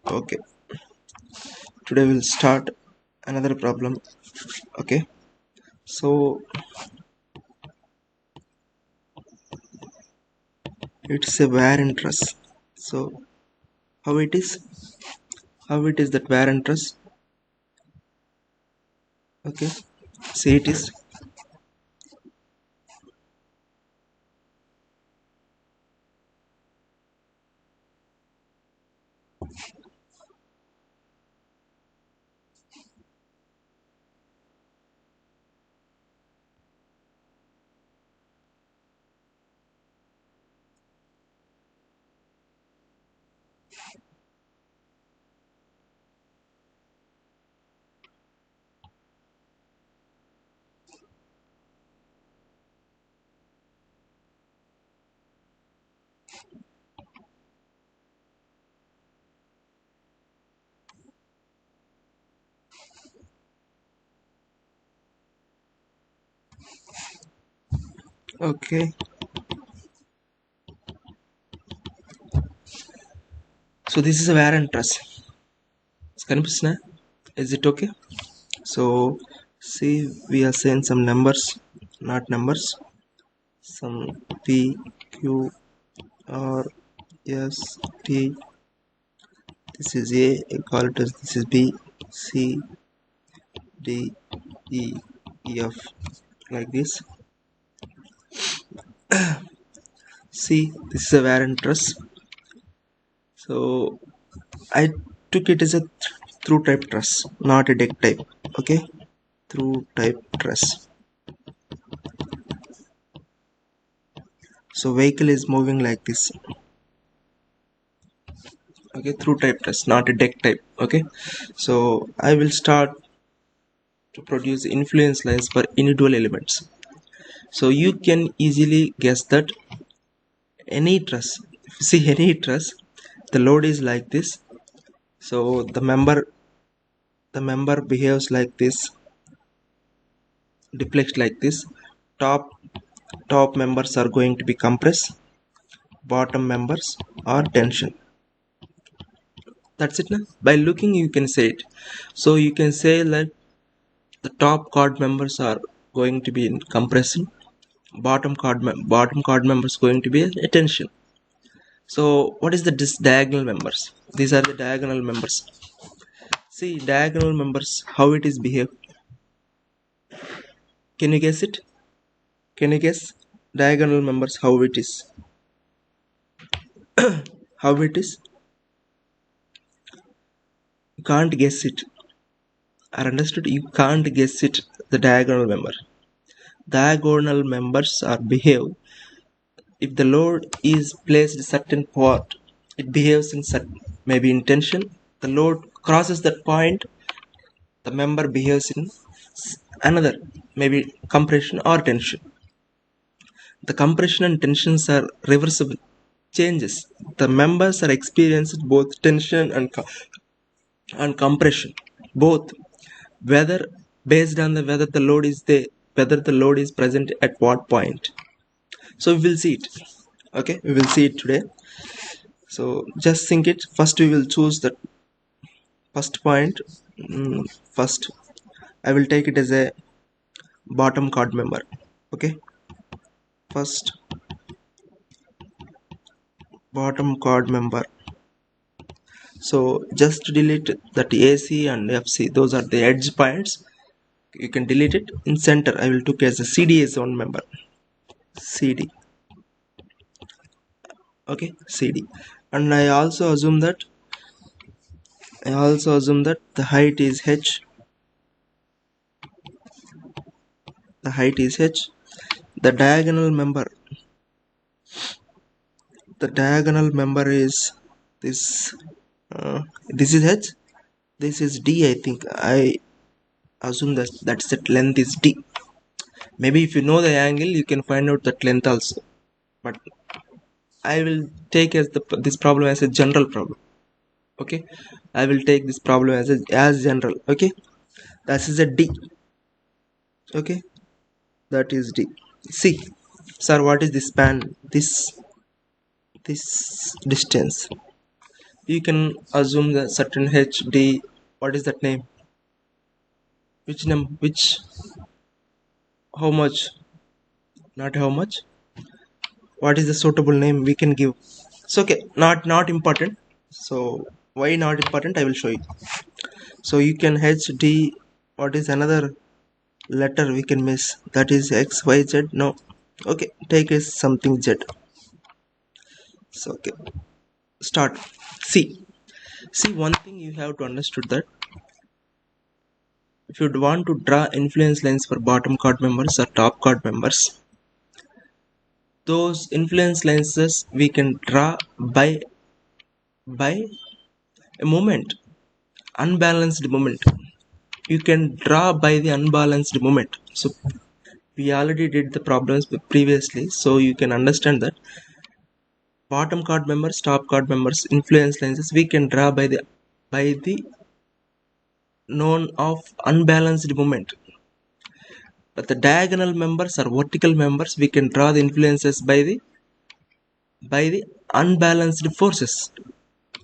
Okay, today we'll start another problem. Okay, so it's a WARREN truss. So how it is? How it is that WARREN truss? Okay, see it is. Okay, so this is a WARREN truss. It's కనిపిస్తున్నా? Is it okay? So see, we are saying some numbers, not numbers. Some P, Q, R, S, T. This is A. I call it as this is B, C, D, E, F, like this. See, this is a WARREN truss. So I took it as a through type truss, not a deck type. Okay, through type truss. So vehicle is moving like this. Okay, through type truss, not a deck type. Okay, so I will start to produce influence lines for individual elements. So you can easily guess that any truss, if you see any truss, the load is like this. So the member behaves like this, deflects like this. Top members are going to be compressed, bottom members are tension. That's it now. By looking you can say it. So you can say that the top chord members are going to be in compression, bottom chord members going to be a tension. So what is the diagonal members? These are the diagonal members. See diagonal members how it is behave. Can you guess it? Can you guess diagonal members how it is? How it is? You can't guess it. I understood you can't guess it. The diagonal members are behave. If the load is placed a certain part, it behaves in certain, maybe in tension. The load crosses that point, the member behaves in another, maybe compression or tension. The compression and tensions are reversible changes. The members are experiencing both tension and compression, both, whether based on the whether the load is there, whether the load is present at what point. So we will see it. Okay, we will see it today. So just think it. First we will choose the first point. First I will take it as a bottom chord member. Okay, first bottom chord member. So just delete that AC and FC, those are the edge points. You can delete it. In center I will took as a CD as one member. CD. Okay, CD. And I also assume that the height is H. The height is H. The diagonal member is this. This is H. This is D. I think I assume that that length is D. Maybe if you know the angle, you can find out that length also. But I will take this problem as a general problem. Okay, I will take this problem as general. Okay, that is a D. Okay, that is D. See, sir, what is the span? This distance. You can assume the certain HD. What is that name? Which name? Which? How much? Not how much. What is the suitable name we can give? So okay, not important. So why not important? I will show you. So you can HD. What is another letter we can miss? That is X, Y, Z. No. Okay, take as something Z. So okay, start. See one thing you have to understood that if you want to draw influence lines for bottom card members or top card members, those influence lenses we can draw by a moment, unbalanced moment. You can draw by the unbalanced moment. So we already did the problems previously, so you can understand that bottom card members, top card members, influence lenses we can draw by the known of unbalanced moment. But the diagonal members or vertical members we can draw the influences by the unbalanced forces.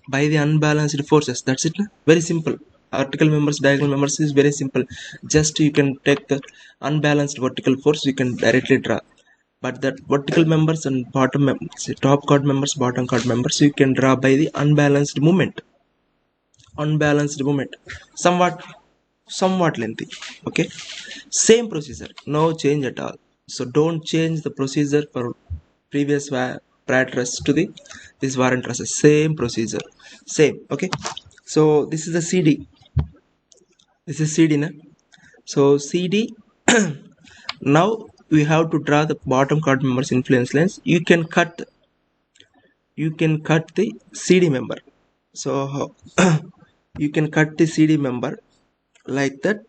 By the unbalanced forces, that's it. Very simple. Vertical members, diagonal members is very simple. Just you can take the unbalanced vertical force, you can directly draw. But that vertical members and bottom members, top card members, bottom card members, you can draw by the unbalanced movement. Unbalanced movement, somewhat lengthy. Okay, same procedure, no change at all. So don't change the procedure for previous prior truss to the this warrant truss. Same procedure, same. Okay, so this is the CD. This is CD na? So CD. Now we have to draw the bottom card members influence lines. You can cut the CD member. So you can cut the CD member like that.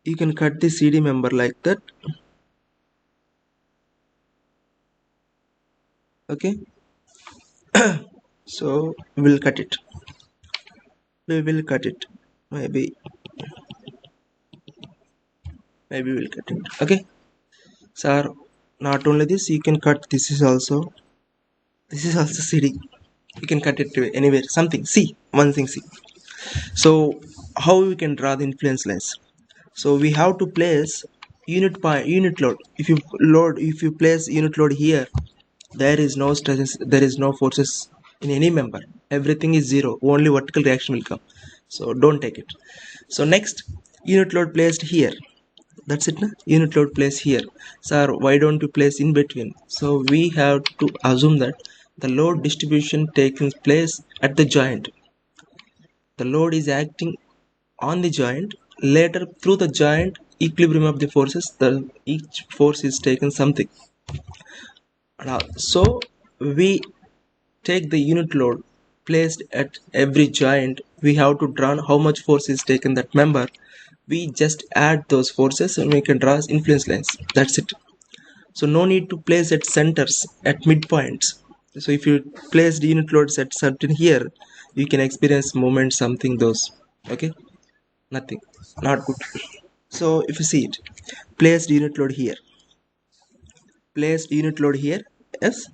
You can cut the CD member like that. Okay, so we'll cut it. We will cut it. Maybe we'll cut it. Okay, sir. Not only this, you can cut. This is also CD. You can cut it to anywhere. Something. See one thing. See. So how we can draw the influence lines? So we have to place unit load. If you place unit load here, there is no stresses, there is no forces in any member. Everything is zero. Only vertical reaction will come. So don't take it. So next, unit load placed here. That's it. Na? Unit load placed here. Sir, why don't you place in between? So we have to assume that the load distribution taking place at the joint. The load is acting on the joint. Later, through the joint equilibrium of the forces, each force is taken something. So we take the unit load placed at every joint. We have to draw how much force is taken that member. We just add those forces and we can draw influence lines. That's it. So no need to place at centers, at midpoints. So if you place the unit loads at certain here, you can experience moment something those. Okay, nothing, not good. So if you see it, placed unit load here, placed unit load here. Yes.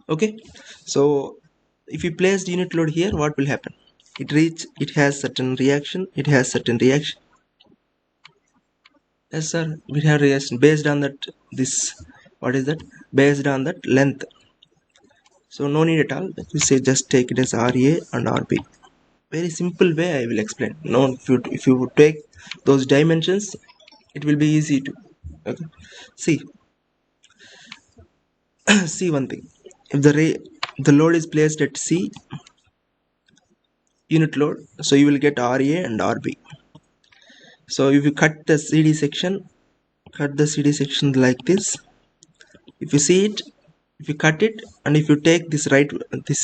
Okay, so if you place the unit load here, what will happen? It has certain reaction. Yes sir, we have reaction based on that. This, what is that? Based on that length. So no need at all. Let me say just take it as RA and RB. Very simple way I will explain. No, if you take those dimensions, it will be easy to. Okay, see. See one thing. If the load is placed at C unit load, so you will get RA and RB. So if you cut the CD section, like this. If you see it, if you cut it, and if you take this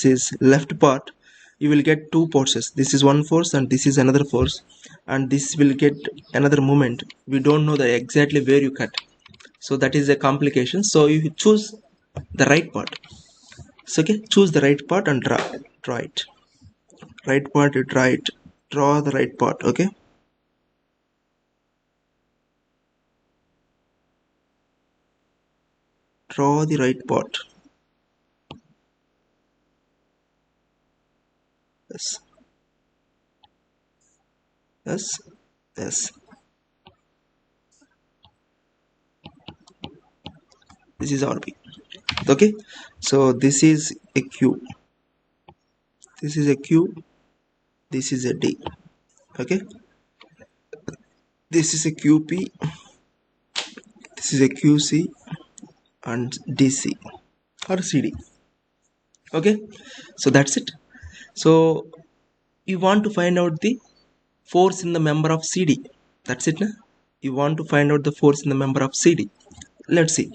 is left part, you will get two forces. This is one force and this is another force, and this will get another moment. We don't know the exactly where you cut, so that is a complication. So you choose the right part. So okay, choose the right part and draw it. Right part, you draw the right part. Okay, draw the right part. Yes, yes, yes. This is RB. Okay, so this is a Q. This is a Q. This is a D. Okay, this is a QP. This is a QC and DC or CD. Okay, so that's it. So you want to find out the force in the member of CD. That's it. Na? You want to find out the force in the member of CD. Let's see.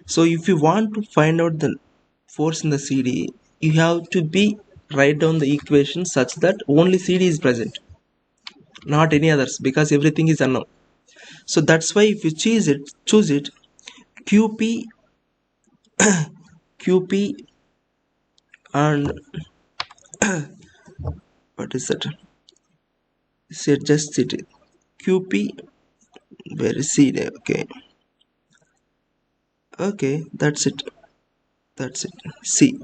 So if you want to find out the force in the CD, you have to be write down the equation such that only CD is present, not any others, because everything is unknown. So that's why if you choose it, QP, QP, and what is that? Say just it. QP, where is CD? Okay, okay, that's it. That's it. C.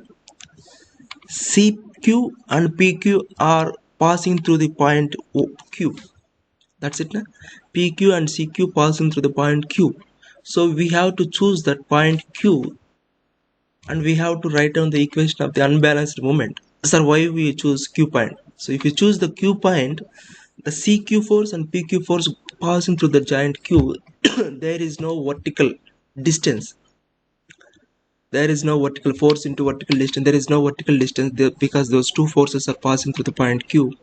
CQ and PQ are passing through the point Q. That's it. Na? PQ and CQ passing through the point Q. So we have to choose that point Q and we have to write down the equation of the unbalanced moment. So why we choose Q point? So if you choose the Q point, the CQ force and PQ force passing through the giant Q, there is no vertical distance. There is no vertical force into vertical distance. There is no vertical distance there because those two forces are passing through the point Q.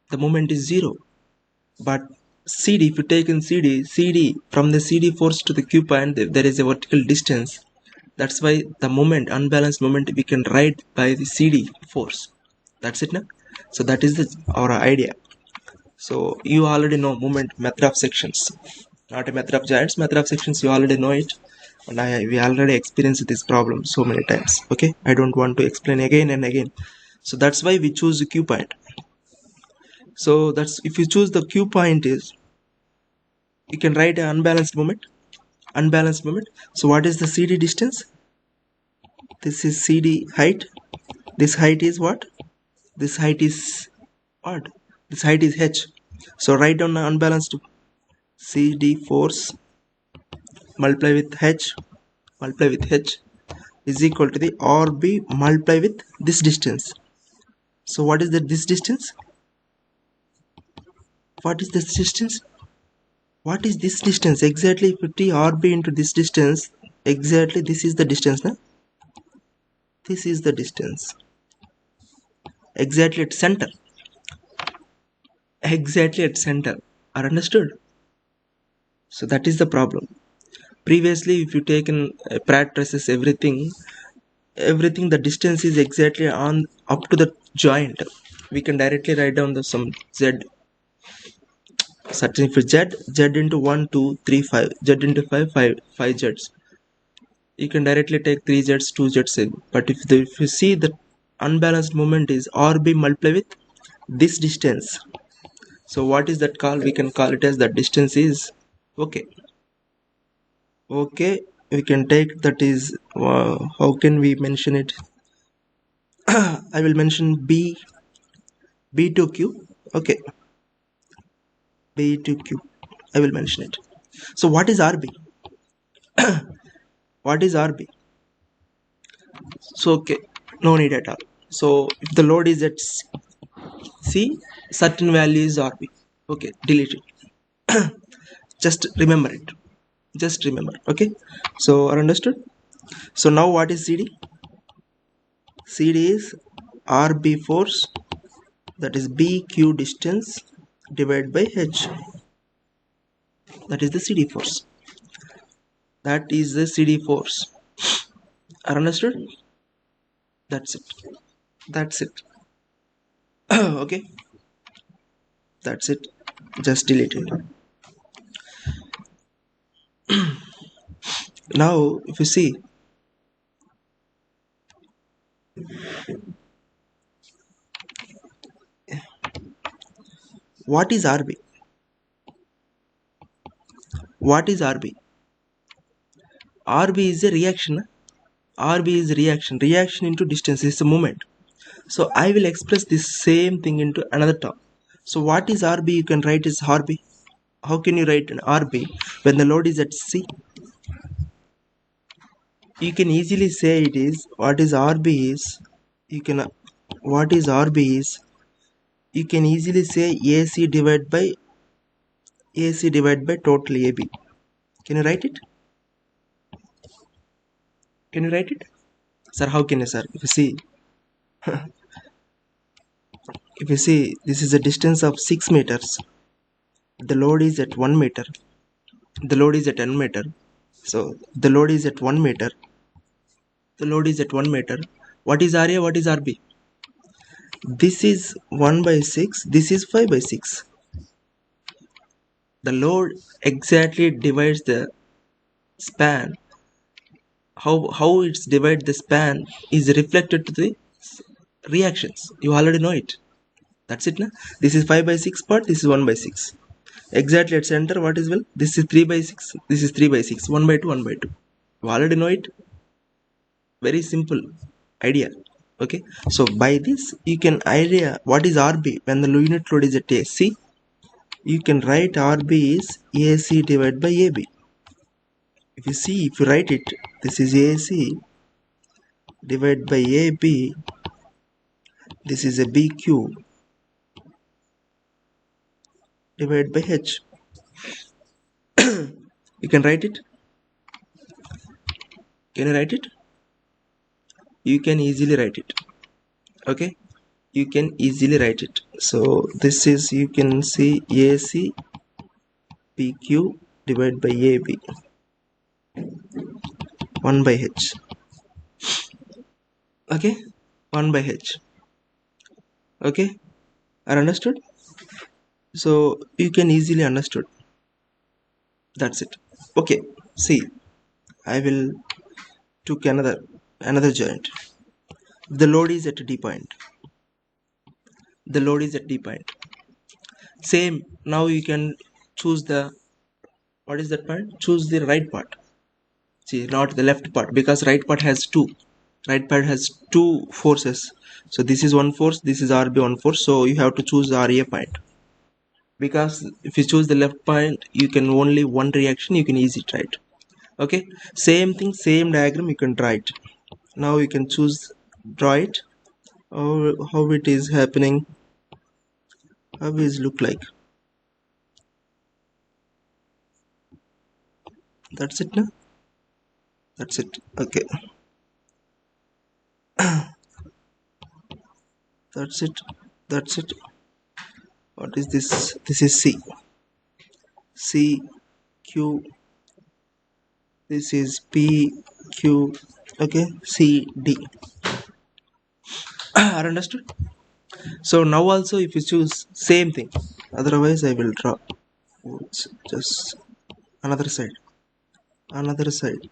The moment is zero. But CD, if you take in CD from the CD force to the Q point, there is a vertical distance. That's why the moment, unbalanced moment, we can write by the CD force. That's it now. So that is our idea. So you already know moment method of sections, not a method of giants. Method of sections you already know it, and we already experienced this problem so many times. Okay, I don't want to explain again and again. So that's why we choose the Q point. So that's if you choose the Q point is you can write an unbalanced moment. Unbalanced moment. So what is the CD distance? This is CD height. This height is what? This height is what? This height is h. So write down unbalanced CD force multiply with h is equal to the RB multiply with this distance. So what is this distance? What is this distance? What is this distance? Exactly 50 RB into this distance. Exactly this is the distance. Na? This is the distance. Exactly at center. Exactly at center. Are understood? So that is the problem. Previously, if you take in Pratt trusses everything the distance is exactly on up to the joint. We can directly write down the some z. Certain for z into 1 2 3 5 z into 5 z's. You can directly take 3 z's 2 z's in. But if you see the unbalanced moment is RB multiplied with this distance. So what is that called? We can call it as the distance is okay. Okay, we can take that is how can we mention it? I will mention B to Q. Okay, B to Q. I will mention it. So what is RB? What is RB? So okay, no need at all. So if the load is at C, certain value is RB. Okay, delete it. Just remember it. Just remember. Okay. So are understood? So now what is CD? CD is RB force, that is BQ distance divided by H. That is the CD force. That is the CD force. Are understood? That's it. That's it. Okay. That's it. Just delete it. Now, if you see, what is RB? What is RB? RB is a reaction. RB is reaction. Reaction into distance is a moment. So I will express this same thing into another term. So what is RB? You can write as RB. How can you write an RB when the load is at C? You can easily say it is what is RB is you can what is RB is you can easily say AC divided by total AB. Can you write it? Can you write it? Sir, how can you, sir? If you see this is a distance of 6 meters. The load is at 1 meter. The load is at 1 meter. So the load is at 1 meter. The load is at 1 meter. What is RA? What is RB? This is 1 by 6. This is 5 by 6. The load exactly divides the span. How it's divide the span is reflected to the reactions. You already know it. That's it, na? This is 5 by 6 part. This is 1 by 6. Exactly at center. What is well? This is 3 by 6. This is 3 by 6. 1 by 2. 1 by 2. You already know it. Very simple idea. Okay. So by this you can idea what is RB when the unit load is at AC. You can write RB is AC divided by AB. If you write it, this is AC divided by AB. This is a BQ divided by H. You can write it. Can you write it? You can easily write it. Okay, you can easily write it. So this is, you can see AC PQ divided by AB 1 by H. Okay, 1 by H. Okay, are understood? So you can easily understood. That's it. Okay, see, I will took another joint. The load is at a D point. The load is at D point. Same, now you can choose the, what is that part? Choose the right part. See, not the left part, because right part has two forces. So this is one force, this is RB one force, so you have to choose the RA point. Because if you choose the left point, you can only one reaction, you can easily try it. Okay, same thing, same diagram, you can draw it. Now you can choose, draw it. How it is happening, how it look like. That's it, no? That's it. Okay. That's it. That's it. What is this? This is C. C, Q. This is P, Q. Okay. C, D. Are understood? So now also if you choose same thing. Otherwise I will draw. It's just another side. Another side.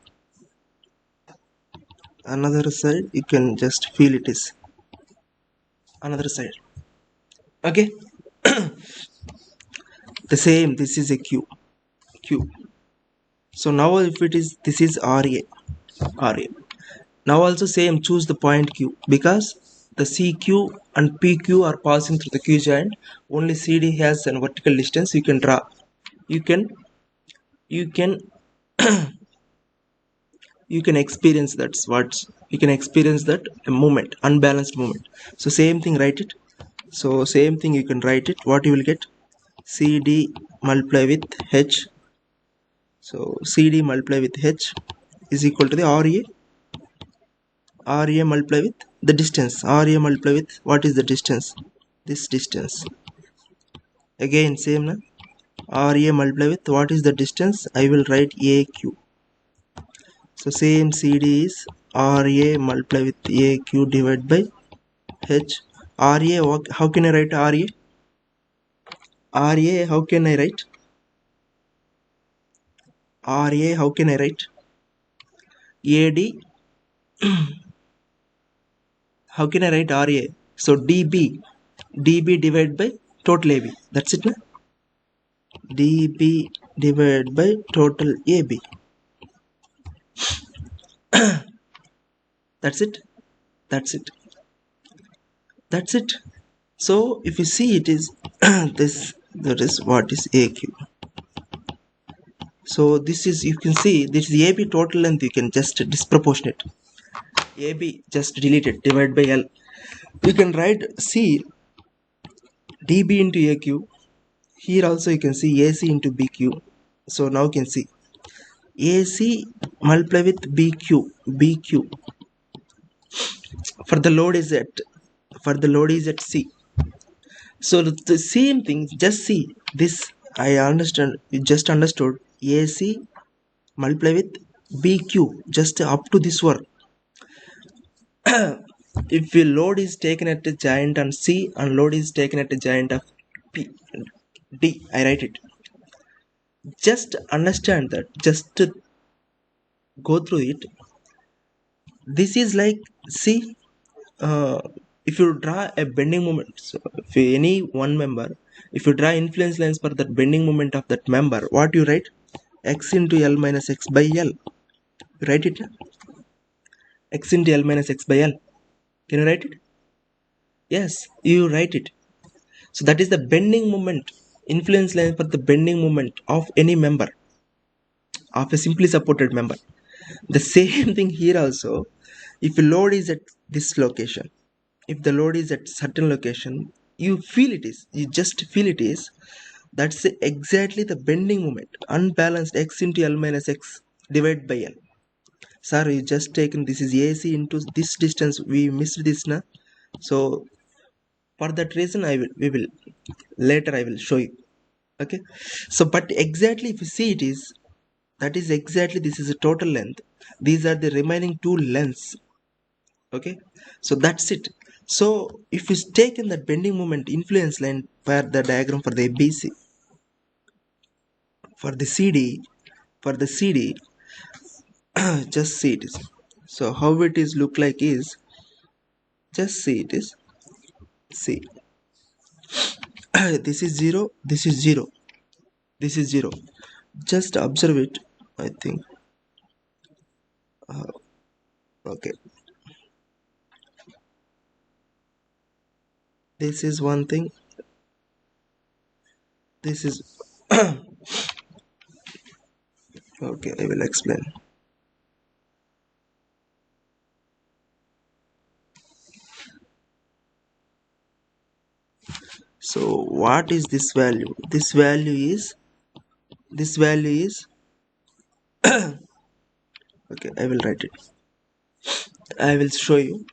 Another side. You can just feel it is another side. Okay. The same, this is a Q. So now if it is, this is RA. Now also same, choose the point Q, because the CQ and PQ are passing through the Q joint. Only CD has a vertical distance. You can draw. You can experience that movement, unbalanced movement. So same thing, write it. So same thing, you can write it. What you will get? CD multiply with H. So CD multiply with H is equal to the RA multiply with the distance. RA multiply with, what is the distance? This distance. Again same, na? RA multiply with, what is the distance? I will write AQ. So same, CD is RA multiply with AQ divided by H. RA, how can I write RA? RA, how can I write? RA, how can I write? AD, how can I write RA? So DB divided by total AB. That's it, na? DB divided by total AB. That's it. That's it. That's it. So if you see, it is this, that is what is AQ. So this is, you can see this is AB total length, you can just disproportionate. AB just delete it, divide by L. You can write C DB into AQ. Here also you can see AC into BQ. So now you can see AC multiply with BQ for the load is at C. So the same thing, just see this. I understand, you just understood AC multiply with BQ just up to this one. If a load is taken at a giant on C and load is taken at a giant of P, D, I write it. Just understand that, just to go through it. This is like, see, if you draw a bending moment, so if any one member, if you draw influence lines for that bending moment of that member, what you write? X into L minus X by L. You write it? X into L minus X by L. Can you write it? Yes, you write it. So that is the bending moment, influence line for the bending moment of any member, of a simply supported member. The same thing here also. If a load is at this location, if the load is at certain location, you feel it is, you just feel it is, that's exactly the bending moment. Unbalanced X into L minus X divided by L. Sir, you just taken this is AC into this distance, we missed this now. So for that reason we will later I will show you. Okay, so but exactly if you see it is, that is exactly, this is a total length, these are the remaining two lengths. Okay, so that's it. So if you take in that bending moment influence line for the diagram for the ABC, for the CD, just see it is. So how it is look like is, just see it is, see, this is 0, this is 0, this is 0. Just observe it, I think. Okay, this is one thing, this is okay, I will explain. So what is this value? This value is okay, I will write it, I will show you.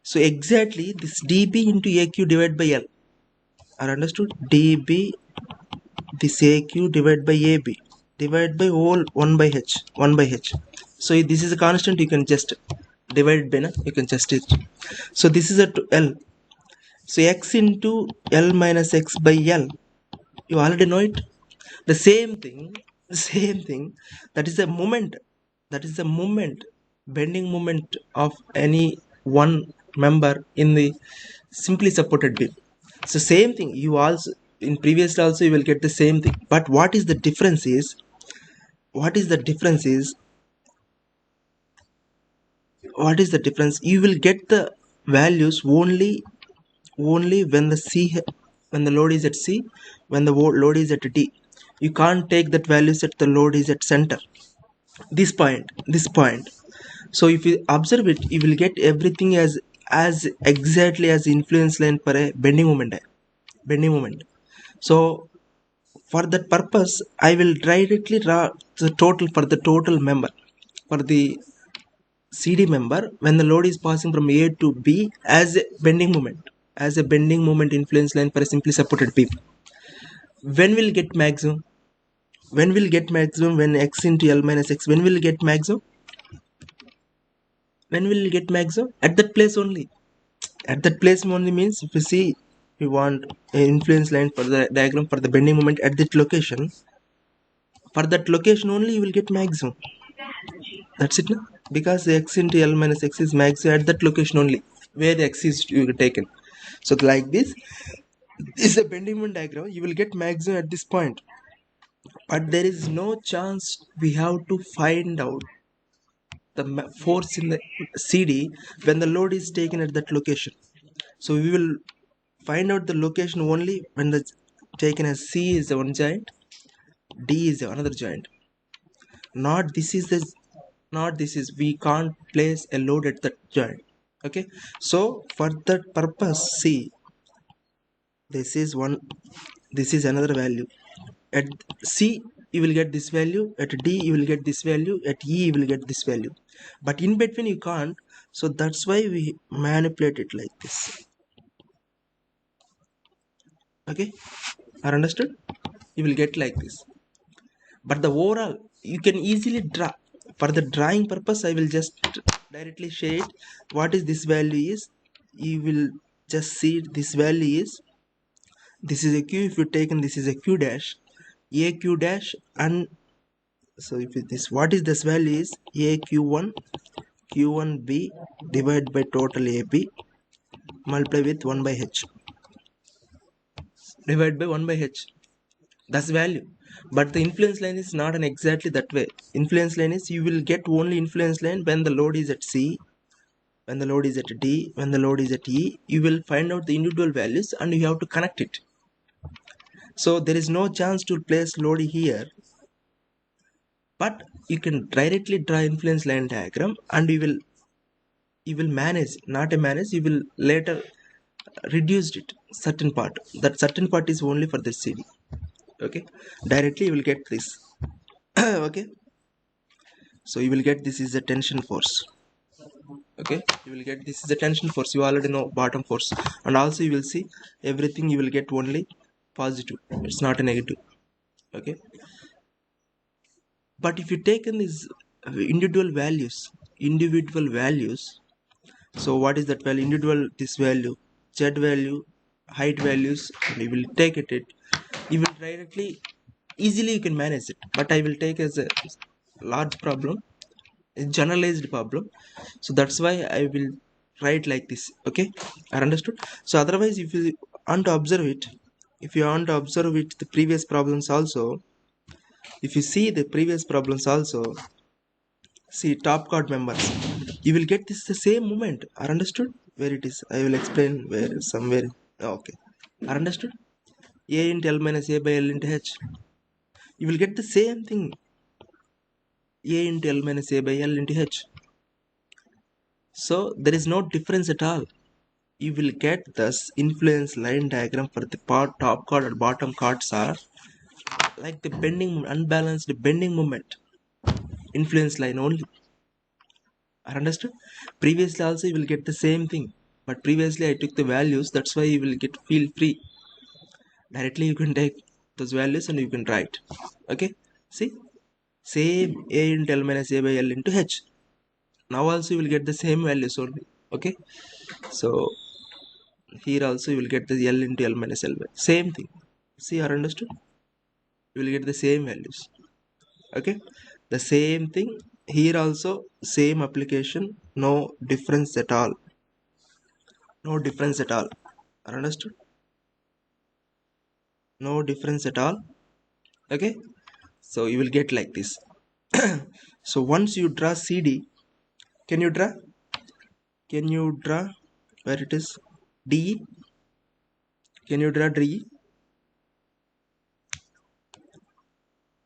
So exactly this dB into AQ divided by L are understood. dB, this AQ divided by AB divided by all 1 by H. So this is a constant, you can just divide by, you can just it. So this is a L. So X into L minus X by L, you already know it. The same thing, that is a moment, bending moment of any one member in the simply supported beam. So same thing, you also in previous also you will get the same thing, but what is the difference is, you will get the values only when the when the load is at C, when the load is at D. You can't take that values at the load is at center, this point. So if you observe it, you will get everything as exactly as influence line for a bending moment. So for that purpose, I will directly draw the total for the total member, for the CD member, when the load is passing from A to B as a bending moment influence line for a simply supported beam. When will get maximum? When X into L minus X, when will get maximum? When will get maximum? At that place only. At that place only means, if you see, we want an influence line for the diagram for the bending moment at that location, for that location only you will get maximum. That's it, no? Because the X into L minus X is maximum at that location only where the X is you taken. So like this is a bending moment diagram, you will get maximum at this point, but there is no chance we have to find out the force in the CD when the load is taken at that location. So we will find out the location only when the taken as C is the one joint, D is the another joint. Not this is the, not this is, we can't place a load at that joint. Okay, so for that purpose, see, this is one, this is another value. At C you will get this value, at D you will get this value, at E you will get this value, but in between you can't. So that's why we manipulate it like this. Okay, are understood? You will get like this, but the overall you can easily draw. For the drawing purpose I will just directly show it. What is this value is, you will just see this value is, this is a q. If you taken this is a q dash, a q dash, and so if this, what is this value is a q1 q1b divided by total ab multiply with 1 by h, divided by 1 by h. That's value. But the influence line is not an exactly that way. Influence line is, you will get only influence line when the load is at C, when the load is at D, when the load is at E. You will find out the individual values and you have to connect it. So there is no chance to place load here, but you can directly draw influence line diagram and you will manage, not a manage, you will later reduce it certain part. That certain part is only for the CD. Okay, directly you will get this. Okay, so you will get this is a tension force. Okay, you will get this is a tension force. You already know bottom force, and also you will see everything you will get only positive, it's not a negative. Okay, but if you take in these individual values, so what is that value, individual this value, z value, height values, and you will take it, you will directly easily you can manage it. But I will take as a large problem, a generalized problem, so that's why I will write like this. Okay, I understood. So otherwise if you want to observe it, if you want to observe it the previous problems also, if you see the previous problems also, see top chord members, you will get this the same moment. Are understood? Where it is I will explain where somewhere. Okay, are understood? A into L minus A by L into H, you will get the same thing, A into L minus A by L into H. So there is no difference at all. You will get this influence line diagram for the part top chord or bottom chords are like the bending, unbalanced bending moment, influence line only. I understood. Previously also you will get the same thing, but previously I took the values, that's why you will get feel free. Directly you can take those values and you can write. Okay, see, same A into L minus A by L into H. Now also you will get the same values only. Okay, so here also you will get the L into L minus L by same thing. See, are understood? You will get the same values. Okay, the same thing here also, same application, no difference at all, no difference at all. Are understood? No difference at all. Okay, so you will get like this. So once you draw CD, can you draw, can you draw where it is DE, can you draw DE,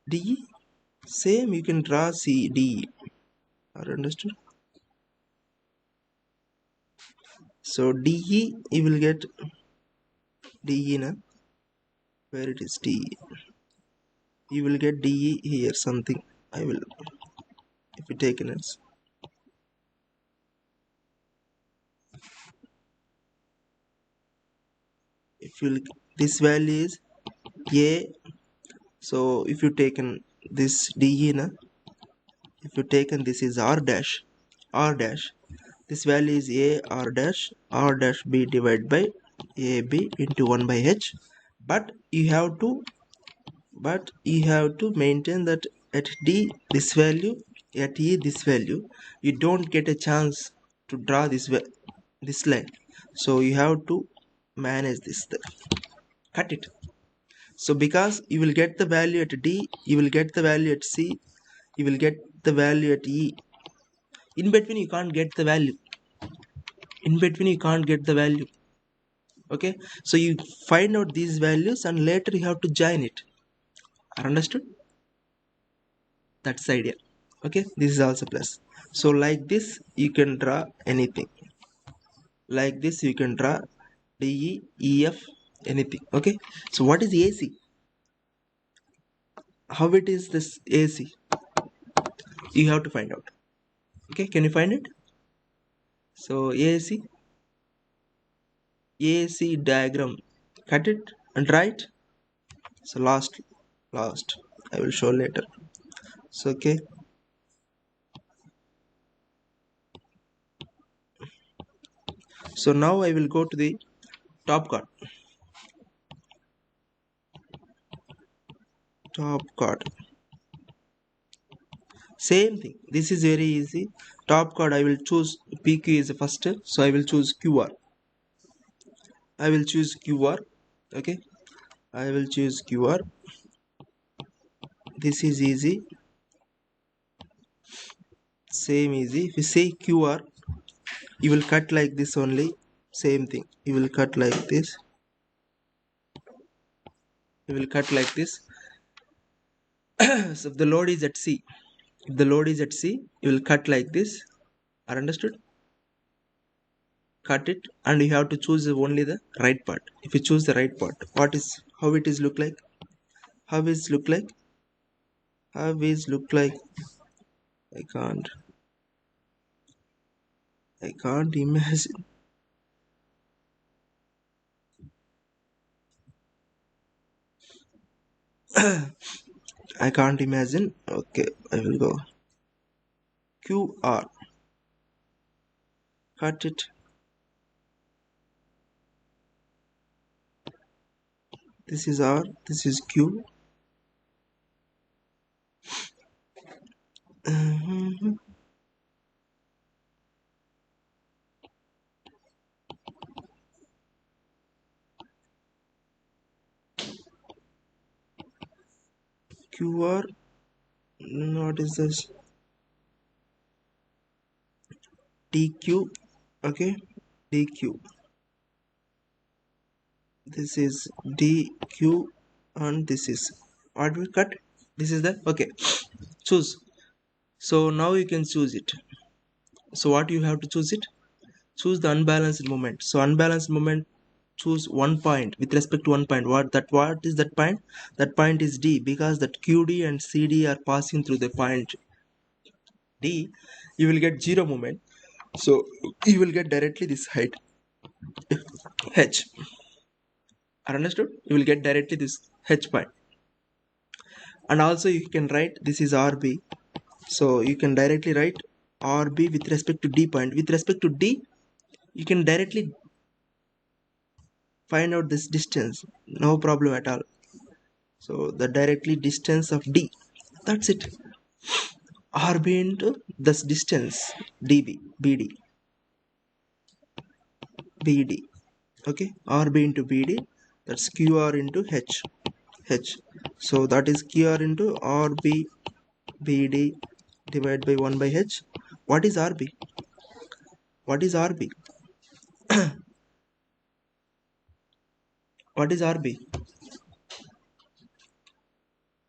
DE, same you can draw CD. Are understood? So DE you will get DE na, where it is DE, you will get DE here something. I will, if you take it as, if you this value is A, so if you taken this DE na, if you taken this is R dash, R dash, this value is A R dash B divided by AB into 1 by H. But you have to, but you have to maintain that at D this value, at E this value, you don't get a chance to draw this line. So you have to manage this thing. Cut it. So because you will get the value at D, you will get the value at C, you will get the value at E. In between you can't get the value. In between you can't get the value. Okay, so you find out these values and later you have to join it. Understood? That's the idea. Okay, this is also plus. So like this you can draw anything. Like this you can draw D, E, E, F, anything. Okay, so what is AC? How it is this AC? You have to find out. Okay, can you find it? So AC diagram, cut it and write. So last I will show later. So okay, so now I will go to the top card. Top card, same thing. This is very easy. Top card I will choose PQ is the first, so I will choose QR. I will choose QR. Okay, I will choose QR. This is easy, same easy. If you say QR, you will cut like this only. Same thing, you will cut like this. You will cut like this. So if the load is at C, if the load is at C, you will cut like this. Are understood? Cut it, and you have to choose only the right part. If you choose the right part, what is, how it is look like? How is look like? How is look like? I can't. I can't imagine. I can't imagine. Okay, I will go. QR. Cut it. This is R. This is Q. QR. What is this? DQ. Okay, DQ. This is DQ, and this is what we cut. This is the okay. Choose. So now you can choose it. So what you have to choose it? Choose the unbalanced moment. So unbalanced moment, choose one point with respect to one point. What is that point? That point is D, because that QD and CD are passing through the point D. You will get zero moment. So you will get directly this height H. Are understood? You will get directly this H point. And also you can write this is RB. So you can directly write RB with respect to D point. With respect to D, you can directly find out this distance. No problem at all. So the directly distance of D. That's it. RB into this distance DB, BD, BD. Okay, RB into BD. That's QR into H. H. So that is QR into RB BD divided by 1 by H. What is RB? What is RB? What is RB?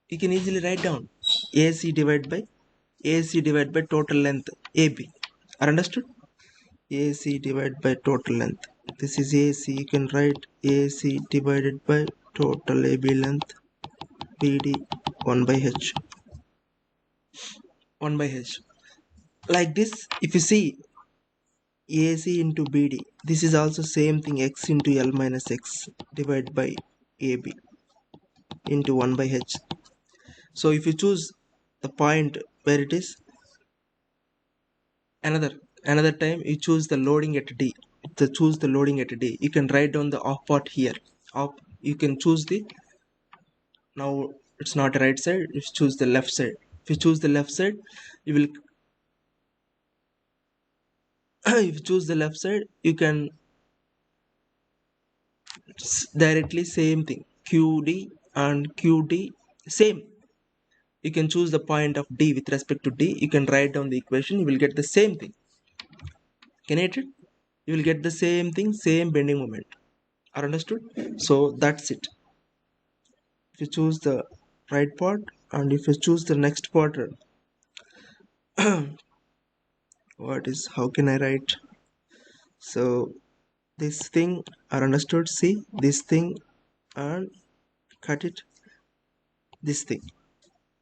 You can easily write down AC divided by total length AB. Are understood? AC divided by total length. This is AC. You can write AC divided by total AB length BD 1 by H. 1 by H. Like this, if you see AC into BD, this is also same thing, X into L minus X divided by AB into 1 by H. So if you choose the point where it is, another time you choose the loading at D. To choose the loading at D, you can write down the off part here. Off, you can choose the, now it's not right side, you choose the left side. If you choose the left side, you will if you choose the left side, you can directly same thing, QD and QD same. You can choose the point of D with respect to D. You can write down the equation. You will get the same thing. Can you hit it? You will get the same thing, same bending moment. Are understood? So that's it. If you choose the right part, and if you choose the next part, what is, how can I write? So this thing are understood. See this thing and cut it. This thing,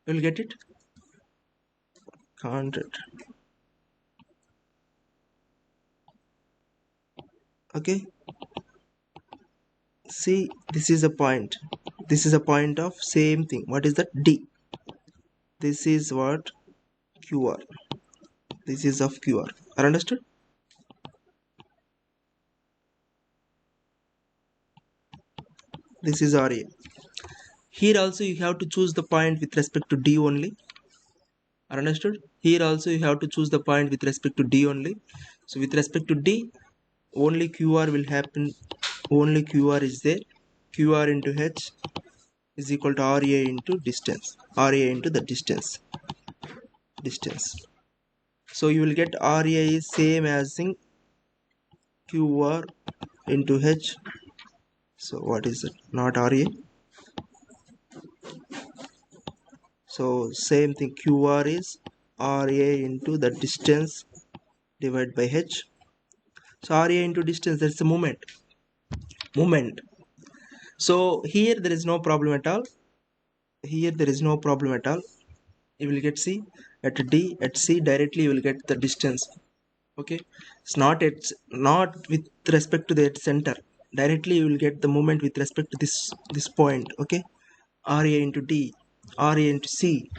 you'll get it. Can't it? Okay. See, this is a point. This is a point of same thing. What is that? D. This is what? QR. This is of QR. Are understood? This is RA. Here also you have to choose the point with respect to D only. Are understood? Here also you have to choose the point with respect to D only. So with respect to D, only QR will happen. Only QR is there. QR into H is equal to RA into distance. RA into the distance. So you will get RA is same as in QR into H. So what is it? Not RA. So same thing. QR is RA into the distance divided by H. So RA into distance, that's the moment. So here there is no problem at all. Here there is no problem at all. You will get C at D at C directly. You will get the distance. Okay, it's not with respect to the center. Directly you will get the moment with respect to this point. Okay, RA into D, RA into C.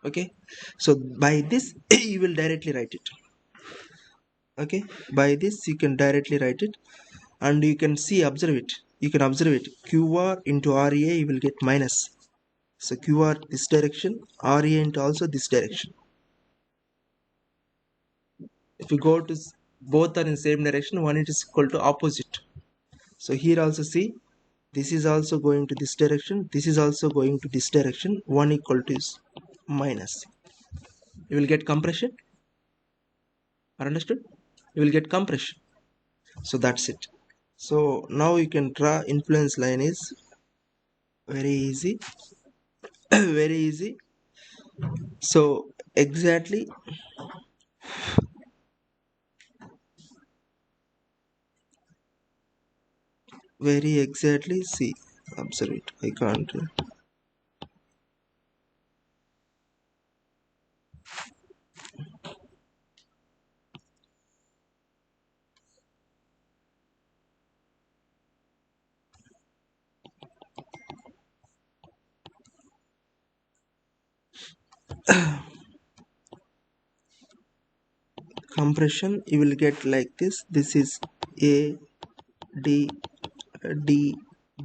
Okay, so by this you will directly write it. Okay, by this you can directly write it, and you can see, observe it. You can observe it. QR into RA you will get minus. So QR this direction, RA into also this direction. If you go to both are in same direction, one it is equal to opposite. So here also see, this is also going to this direction, this is also going to this direction, one equal to is minus. You will get compression. Are understood? You will get compression. So that's it. So now you can draw influence line is very easy. Very easy. So exactly very exactly see, observe it. I can't compression. You will get like this. This is A D D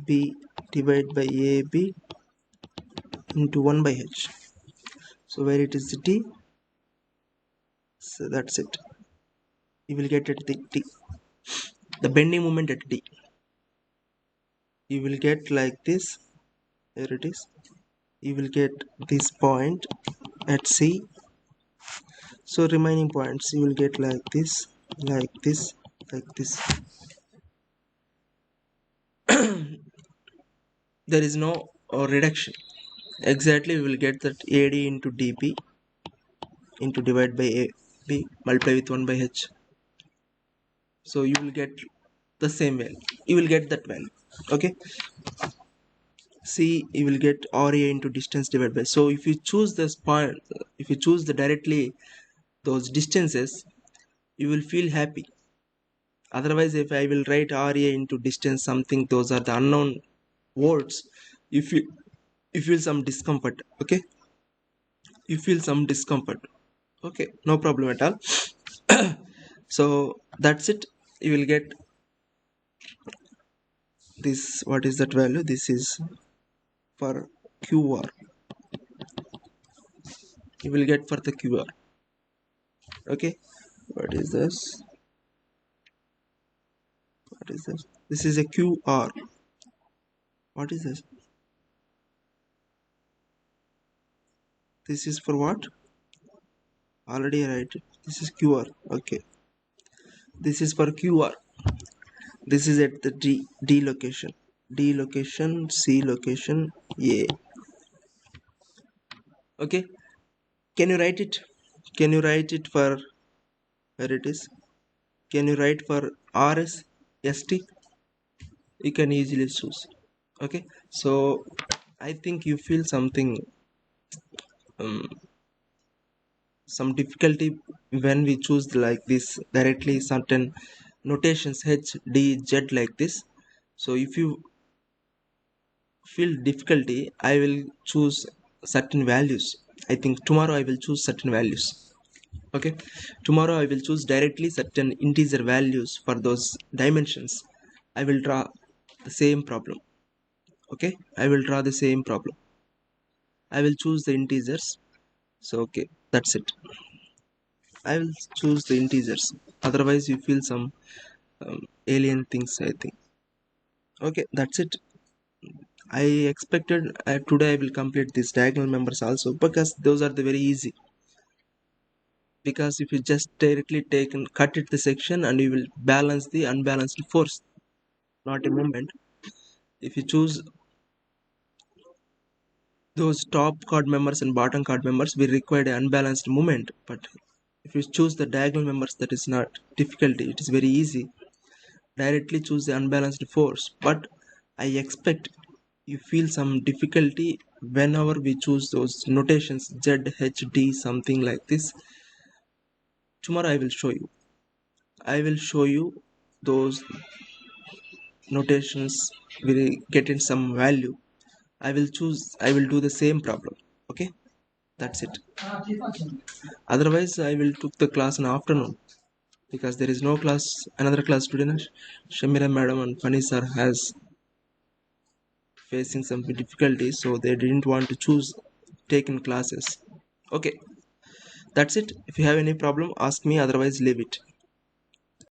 B divided by AB into 1 by H. So where it is D, so that's it. You will get at the D, the bending moment at D. You will get like this. Here it is. You will get this point at C. So remaining points you will get like this, like this, like this. There is no reduction. Exactly, we will get that AD into DB into divide by AB multiply with 1 by H. So you will get the same value. You will get that value. Okay. See, you will get RA into distance divided by. So if you choose this point, if you choose the directly those distances, you will feel happy. Otherwise, if I will write RA into distance something, those are the unknown words. If you feel some discomfort. Okay. You feel some discomfort. Okay, no problem at all. So that's it. You will get this. What is that value? This is for QR. You will get for the QR. Okay, what is this? What is this? This is a QR. What is this? This is for what? Already I write it. This is QR. Okay, this is for QR. This is at the D location. D location, C location, A. Okay, can you write it? Can you write it for where it is? Can you write for RS ST? You can easily choose. Okay, so I think you feel something, um, some difficulty when we choose like this directly certain notations H D Z like this. So if you feel difficulty, I will choose certain values. I think tomorrow I will choose certain values. Okay, tomorrow I will choose directly certain integer values for those dimensions. I will draw the same problem. Okay, I will draw the same problem. I will choose the integers. So okay, that's it. I will choose the integers. Otherwise you feel some alien things, I think. Okay, that's it. I expected today I will complete these diagonal members also, because those are the very easy. Because if you just directly take and cut it the section, and you will balance the unbalanced force, not a moment. If you choose those top chord members and bottom chord members, we require an unbalanced moment. But if you choose the diagonal members, that is not difficulty, it is very easy. Directly choose the unbalanced force. But I expect you feel some difficulty whenever we choose those notations Z H D something like this. Tomorrow I will show you those notations will get in some value. I will do the same problem. Okay, that's it. Otherwise I will took the class in afternoon, because there is no class, another class today. Shamira madam and Fani sir has facing some difficulties, so they didn't want to choose taking classes. Okay, that's it. If you have any problem, ask me, otherwise leave it.